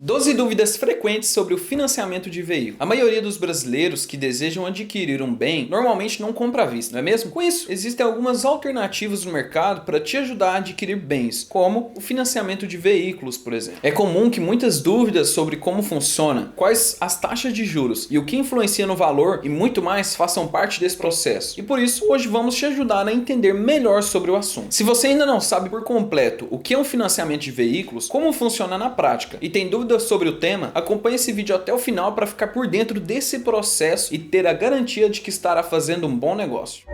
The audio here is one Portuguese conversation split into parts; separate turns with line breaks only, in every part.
12 dúvidas frequentes sobre o financiamento de veículo. A maioria dos brasileiros que desejam adquirir um bem normalmente não compra à vista, não é mesmo? Com isso, existem algumas alternativas no mercado para te ajudar a adquirir bens, como o financiamento de veículos, por exemplo. É comum que muitas dúvidas sobre como funciona, quais as taxas de juros e o que influencia no valor e muito mais façam parte desse processo. E por isso, hoje vamos te ajudar a entender melhor sobre o assunto. Se você ainda não sabe por completo o que é um financiamento de veículos, como funciona na prática e tem dúvidas sobre o tema, acompanhe esse vídeo até o final para ficar por dentro desse processo e ter a garantia de que estará fazendo um bom negócio.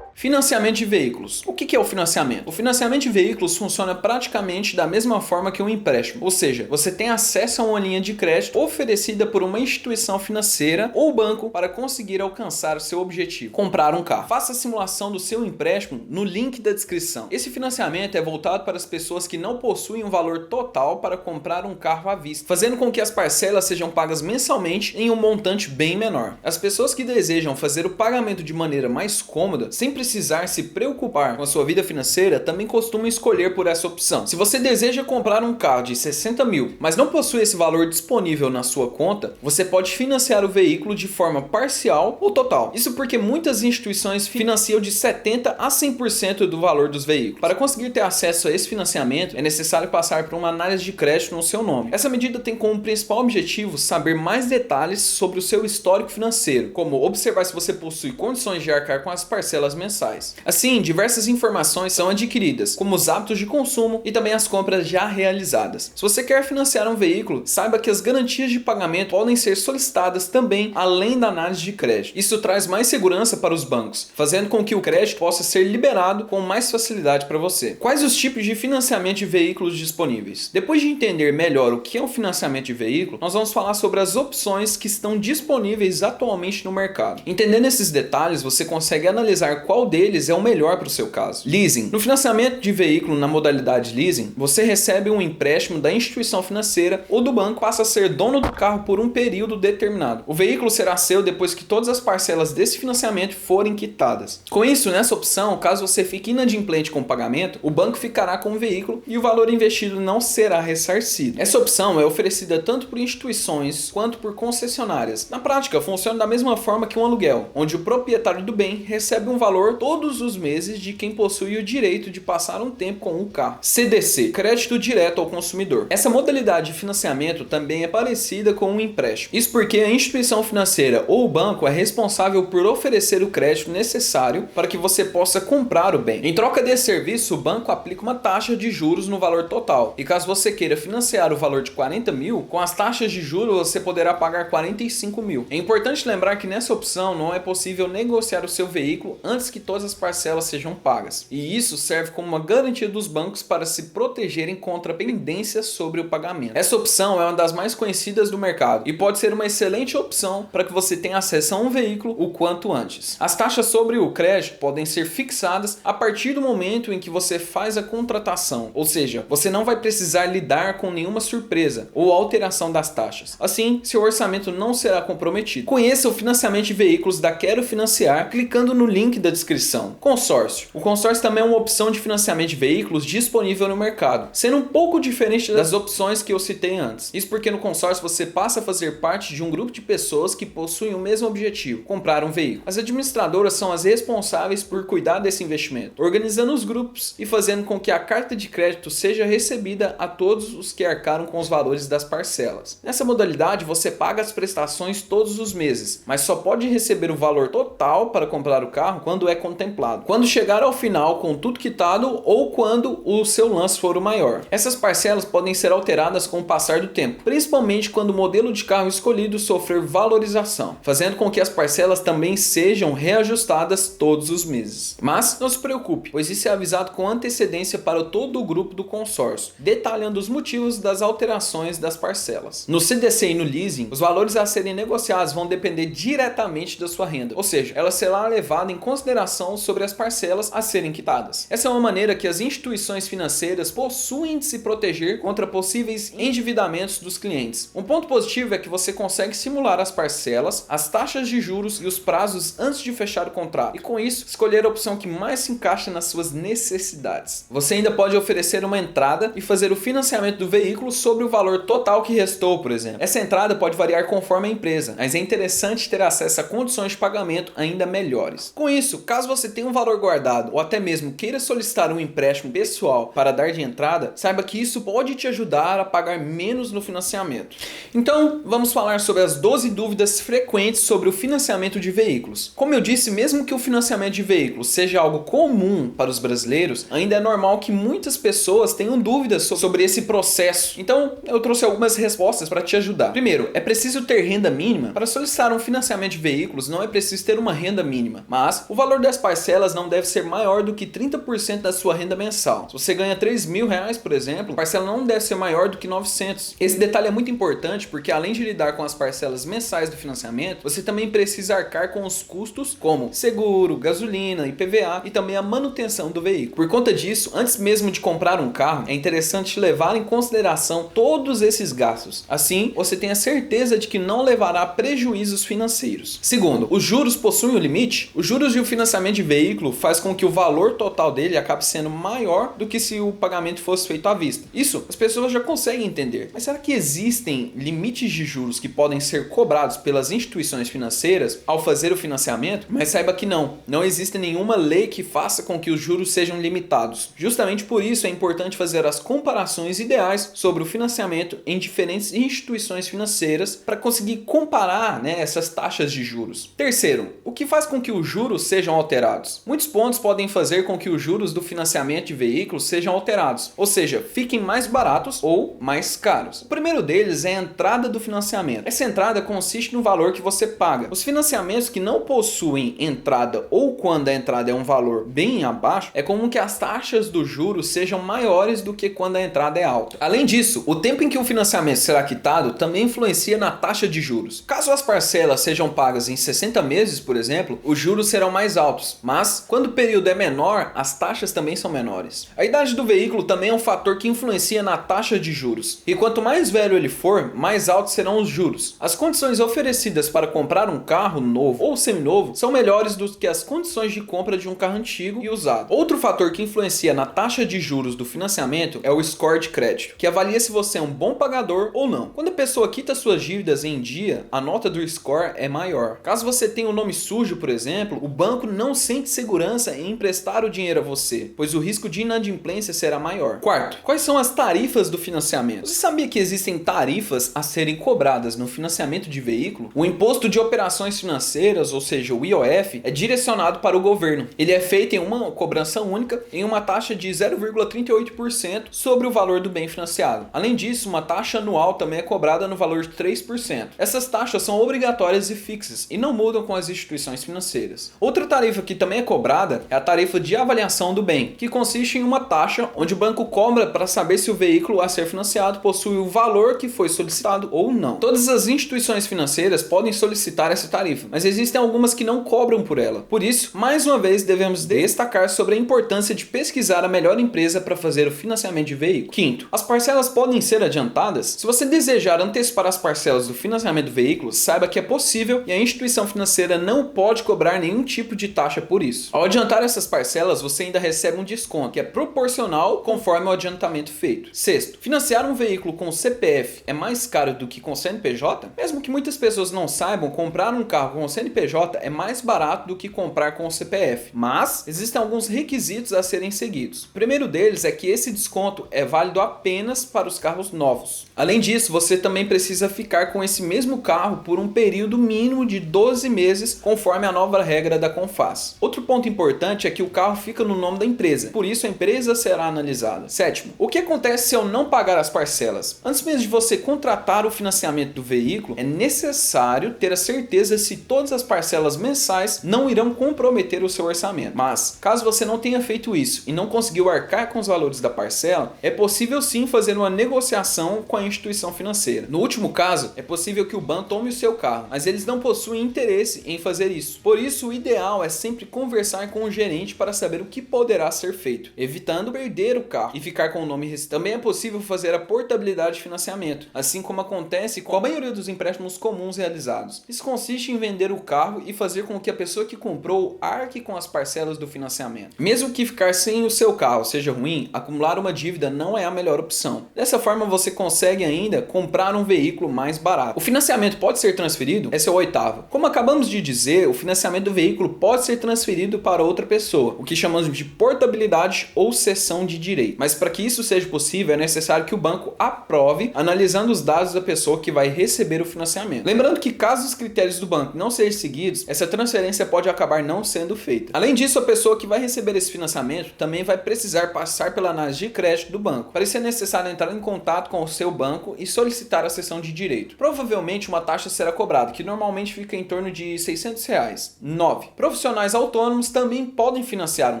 Financiamento de veículos. O que é o financiamento? O financiamento de veículos funciona praticamente da mesma forma que um empréstimo, ou seja, você tem acesso a uma linha de crédito oferecida por uma instituição financeira ou banco para conseguir alcançar o seu objetivo, comprar um carro. Faça a simulação do seu empréstimo no link da descrição. Esse financiamento é voltado para as pessoas que não possuem um valor total para comprar um carro à vista, fazendo com que as parcelas sejam pagas mensalmente em um montante bem menor. As pessoas que desejam fazer o pagamento de maneira mais cômoda, sem precisar se preocupar com a sua vida financeira, também costuma escolher por essa opção. Se você deseja comprar um carro de 60 mil, mas não possui esse valor disponível na sua conta, você pode financiar o veículo de forma parcial ou total. Isso porque muitas instituições financiam de 70% a 100% do valor dos veículos. Para conseguir ter acesso a esse financiamento, é necessário passar por uma análise de crédito no seu nome. Essa medida tem como principal objetivo saber mais detalhes sobre o seu histórico financeiro, como observar se você possui condições de arcar com as parcelas mensais. Assim, diversas informações são adquiridas, como os hábitos de consumo e também as compras já realizadas. Se você quer financiar um veículo, saiba que as garantias de pagamento podem ser solicitadas também além da análise de crédito. Isso traz mais segurança para os bancos, fazendo com que o crédito possa ser liberado com mais facilidade para você. Quais os tipos de financiamento de veículos disponíveis? Depois de entender melhor o que é um financiamento de veículo, nós vamos falar sobre as opções que estão disponíveis atualmente no mercado. Entendendo esses detalhes, você consegue analisar qual deles é o melhor para o seu caso. Leasing. No financiamento de veículo na modalidade leasing, você recebe um empréstimo da instituição financeira ou do banco, passa a ser dono do carro por um período determinado. O veículo será seu depois que todas as parcelas desse financiamento forem quitadas. Com isso, nessa opção, caso você fique inadimplente com o pagamento, o banco ficará com o veículo e o valor investido não será ressarcido. Essa opção é oferecida tanto por instituições quanto por concessionárias. Na prática, funciona da mesma forma que um aluguel, onde o proprietário do bem recebe um valor todos os meses de quem possui o direito de passar um tempo com o carro. CDC, crédito direto ao consumidor. Essa modalidade de financiamento também é parecida com um empréstimo. Isso porque a instituição financeira ou o banco é responsável por oferecer o crédito necessário para que você possa comprar o bem. Em troca desse serviço, o banco aplica uma taxa de juros no valor total. E caso você queira financiar o valor de 40 mil, com as taxas de juros você poderá pagar 45 mil. É importante lembrar que nessa opção não é possível negociar o seu veículo antes que todas as parcelas sejam pagas. E isso serve como uma garantia dos bancos para se protegerem contra pendências sobre o pagamento. Essa opção é uma das mais conhecidas do mercado e pode ser uma excelente opção para que você tenha acesso a um veículo o quanto antes. As taxas sobre o crédito podem ser fixadas a partir do momento em que você faz a contratação, ou seja, você não vai precisar lidar com nenhuma surpresa ou alteração das taxas. Assim, seu orçamento não será comprometido. Conheça o financiamento de veículos da Quero Financiar clicando no link da descrição. Consórcio. O consórcio também é uma opção de financiamento de veículos disponível no mercado, sendo um pouco diferente das opções que eu citei antes. Isso porque no consórcio você passa a fazer parte de um grupo de pessoas que possuem o mesmo objetivo, comprar um veículo. As administradoras são as responsáveis por cuidar desse investimento, organizando os grupos e fazendo com que a carta de crédito seja recebida a todos os que arcaram com os valores das parcelas. Nessa modalidade você paga as prestações todos os meses, mas só pode receber o valor total para comprar o carro quando é contemplado, quando chegar ao final com tudo quitado ou quando o seu lance for o maior. Essas parcelas podem ser alteradas com o passar do tempo, principalmente quando o modelo de carro escolhido sofrer valorização, fazendo com que as parcelas também sejam reajustadas todos os meses. Mas não se preocupe, pois isso é avisado com antecedência para todo o grupo do consórcio, detalhando os motivos das alterações das parcelas. No CDC e no leasing, os valores a serem negociados vão depender diretamente da sua renda, ou seja, ela será levada em consideração ponderação sobre as parcelas a serem quitadas. Essa é uma maneira que as instituições financeiras possuem de se proteger contra possíveis endividamentos dos clientes. Um ponto positivo é que você consegue simular as parcelas, as taxas de juros e os prazos antes de fechar o contrato, e com isso escolher a opção que mais se encaixa nas suas necessidades. Você ainda pode oferecer uma entrada e fazer o financiamento do veículo sobre o valor total que restou, por exemplo. Essa entrada pode variar conforme a empresa, mas é interessante ter acesso a condições de pagamento ainda melhores. Com isso, caso você tenha um valor guardado ou até mesmo queira solicitar um empréstimo pessoal para dar de entrada, saiba que isso pode te ajudar a pagar menos no financiamento. Então, vamos falar sobre as 12 dúvidas frequentes sobre o financiamento de veículos. Como eu disse, mesmo que o financiamento de veículos seja algo comum para os brasileiros, ainda é normal que muitas pessoas tenham dúvidas sobre esse processo. Então, eu trouxe algumas respostas para te ajudar. Primeiro, é preciso ter renda mínima? Para solicitar um financiamento de veículos, não é preciso ter uma renda mínima, mas o valor das parcelas não deve ser maior do que 30% da sua renda mensal. Se você ganha R$3.000, por exemplo, a parcela não deve ser maior do que 900. Esse detalhe é muito importante porque, além de lidar com as parcelas mensais do financiamento, você também precisa arcar com os custos como seguro, gasolina, IPVA e também a manutenção do veículo. Por conta disso, antes mesmo de comprar um carro, é interessante levar em consideração todos esses gastos. Assim, você tem a certeza de que não levará a prejuízos financeiros. Segundo, os juros possuem um limite? Os juros de um financiamento de veículo faz com que o valor total dele acabe sendo maior do que se o pagamento fosse feito à vista. Isso as pessoas já conseguem entender. Mas será que existem limites de juros que podem ser cobrados pelas instituições financeiras ao fazer o financiamento? Mas saiba que não existe nenhuma lei que faça com que os juros sejam limitados. Justamente por isso é importante fazer as comparações ideais sobre o financiamento em diferentes instituições financeiras para conseguir comparar, essas taxas de juros. Terceiro, o que faz com que os juros sejam alterados? Muitos pontos podem fazer com que os juros do financiamento de veículos sejam alterados, ou seja, fiquem mais baratos ou mais caros. O primeiro deles é a entrada do financiamento. Essa entrada consiste no valor que você paga. Os financiamentos que não possuem entrada ou quando a entrada é um valor bem abaixo, é comum que as taxas dos juros sejam maiores do que quando a entrada é alta. Além disso, o tempo em que o financiamento será quitado também influencia na taxa de juros. Caso as parcelas sejam pagas em 60 meses, por exemplo, os juros serão mais altos, mas quando o período é menor, as taxas também são menores. A idade do veículo também é um fator que influencia na taxa de juros. E quanto mais velho ele for, mais altos serão os juros. As condições oferecidas para comprar um carro novo ou seminovo são melhores do que as condições de compra de um carro antigo e usado. Outro fator que influencia na taxa de juros do financiamento é o score de crédito, que avalia se você é um bom pagador ou não. Quando a pessoa quita suas dívidas em dia, a nota do score é maior. Caso você tenha um nome sujo, por exemplo, o banco não sente segurança em emprestar o dinheiro a você, pois o risco de inadimplência será maior. Quarto, quais são as tarifas do financiamento? Você sabia que existem tarifas a serem cobradas no financiamento de veículo? O imposto de operações financeiras, ou seja, o IOF, é direcionado para o governo. Ele é feito em uma cobrança única em uma taxa de 0,38% sobre o valor do bem financiado. Além disso, uma taxa anual também é cobrada no valor de 3%. Essas taxas são obrigatórias e fixas e não mudam com as instituições financeiras. Outra tarifa que também é cobrada é a tarifa de avaliação do bem, que consiste em uma taxa onde o banco cobra para saber se o veículo a ser financiado possui o valor que foi solicitado ou não. Todas as instituições financeiras podem solicitar essa tarifa, mas existem algumas que não cobram por ela. Por isso, mais uma vez, devemos destacar sobre a importância de pesquisar a melhor empresa para fazer o financiamento de veículo. Quinto, as parcelas podem ser adiantadas? Se você desejar antecipar as parcelas do financiamento do veículo, saiba que é possível e a instituição financeira não pode cobrar nenhum tipo de taxa por isso. Ao adiantar essas parcelas, você ainda recebe um desconto, que é proporcional conforme o adiantamento feito. Sexto, financiar um veículo com CPF é mais caro do que com CNPJ? Mesmo que muitas pessoas não saibam, comprar um carro com CNPJ é mais barato do que comprar com o CPF, mas existem alguns requisitos a serem seguidos. O primeiro deles é que esse desconto é válido apenas para os carros novos. Além disso, você também precisa ficar com esse mesmo carro por um período mínimo de 12 meses, conforme a nova regra da Confas. Outro ponto importante é que o carro fica no nome da empresa, por isso a empresa será analisada. Sétimo, o que acontece se eu não pagar as parcelas? Antes mesmo de você contratar o financiamento do veículo, é necessário ter a certeza se todas as parcelas mensais não irão comprometer o seu orçamento. Mas, caso você não tenha feito isso e não conseguiu arcar com os valores da parcela, é possível sim fazer uma negociação com a instituição financeira. No último caso, é possível que o banco tome o seu carro, mas eles não possuem interesse em fazer isso. Por isso, o ideal é sempre conversar com o gerente para saber o que poderá ser feito, evitando perder o carro e ficar com o nome restante. Também é possível fazer a portabilidade de financiamento, assim como acontece com a maioria dos empréstimos comuns realizados. Isso consiste em vender o carro e fazer com que a pessoa que comprou arque com as parcelas do financiamento. Mesmo que ficar sem o seu carro seja ruim, acumular uma dívida não é a melhor opção. Dessa forma você consegue ainda comprar um veículo mais barato. O financiamento pode ser transferido? Esse é o oitavo. Como acabamos de dizer, o financiamento do veículo pode ser transferido para outra pessoa, o que chamamos de portabilidade ou cessão de direito. Mas para que isso seja possível, é necessário que o banco aprove, analisando os dados da pessoa que vai receber o financiamento. Lembrando que caso os critérios do banco não sejam seguidos, essa transferência pode acabar não sendo feita. Além disso, a pessoa que vai receber esse financiamento também vai precisar passar pela análise de crédito do banco. Para isso é necessário entrar em contato com o seu banco e solicitar a cessão de direito. Provavelmente uma taxa será cobrada, que normalmente fica em torno de R$600. 9. Profissionais autônomos também podem financiar um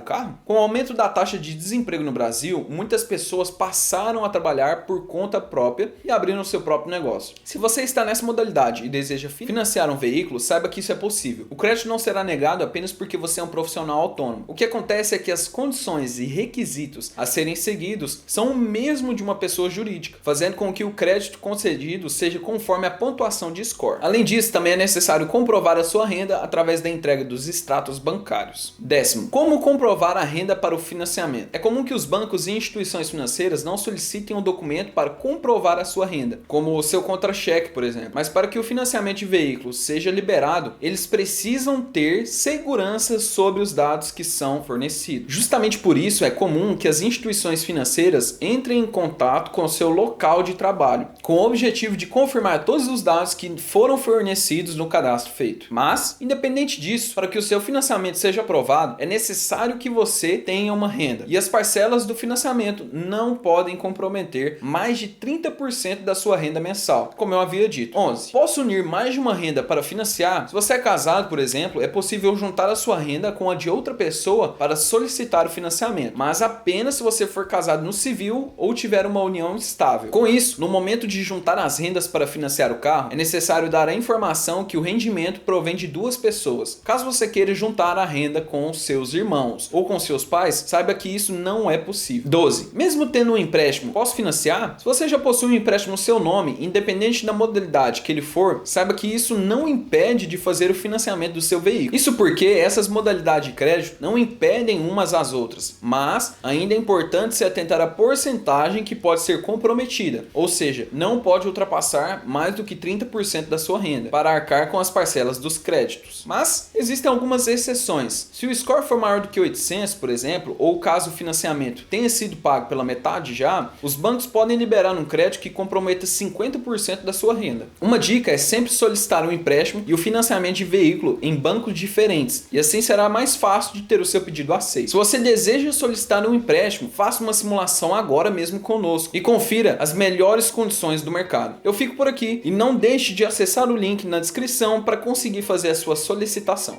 carro? Com o aumento da taxa de desemprego no Brasil, muitas pessoas passaram a trabalhar por conta própria e abriram seu próprio negócio. Se você está nessa modalidade e deseja financiar um veículo, saiba que isso é possível. O crédito não será negado apenas porque você é um profissional autônomo. O que acontece é que as condições e requisitos a serem seguidos são o mesmo de uma pessoa jurídica, fazendo com que o crédito concedido seja conforme a pontuação de score. Além disso, também é necessário comprovar a sua renda através da entrega dos extratos bancários. 10. Como comprovar a renda para o financiamento? É comum que os bancos e instituições financeiras não solicitem um documento para comprovar a sua renda, como o seu contra-cheque, por exemplo. Mas para que o financiamento de veículos seja liberado, eles precisam ter segurança sobre os dados que são fornecidos. Justamente por isso é comum que as instituições financeiras entrem em contato com o seu local de trabalho, com o objetivo de confirmar todos os dados que foram fornecidos no cadastro feito. Mas, independente disso, para que o seu financiamento seja aprovado, é necessário que você tenha uma renda. E as parcelas do financiamento não podem comprometer mais de 30% da sua renda mensal, como eu havia dito. 11. Posso unir mais de uma renda para financiar? Se você é casado, por exemplo, é possível juntar a sua renda com a de outra pessoa para solicitar o financiamento, mas apenas se você for casado no civil ou tiver uma união estável. Com isso, no momento de juntar as rendas para financiar o carro, é necessário dar a informação que o rendimento provém de duas pessoas. Caso você queira juntar a renda com seus irmãos ou com seus pais, saiba que isso não é possível. 12. Mesmo tendo um empréstimo, posso financiar? Se você já possui um empréstimo no seu nome, independente da modalidade que ele for, saiba que isso não impede de fazer o financiamento do seu veículo. Isso porque essas modalidades de crédito não impedem umas às outras, mas ainda é importante se atentar à porcentagem que pode ser comprometida, ou seja, não pode ultrapassar mais do que 30% da sua renda para arcar com as parcelas dos créditos. Mas existem algumas exceções. Se o score for maior do que 800, por exemplo, ou caso o financiamento tenha sido pago pela metade já, os bancos podem liberar um crédito que comprometa 50% da sua renda. Uma dica é sempre solicitar um empréstimo e o financiamento de veículo em bancos diferentes, e assim será mais fácil de ter o seu pedido aceito. Se você deseja solicitar um empréstimo, faça uma simulação agora mesmo conosco e confira as melhores condições do mercado. Eu fico por aqui e não deixe de acessar o link na descrição para conseguir fazer a sua solicitação.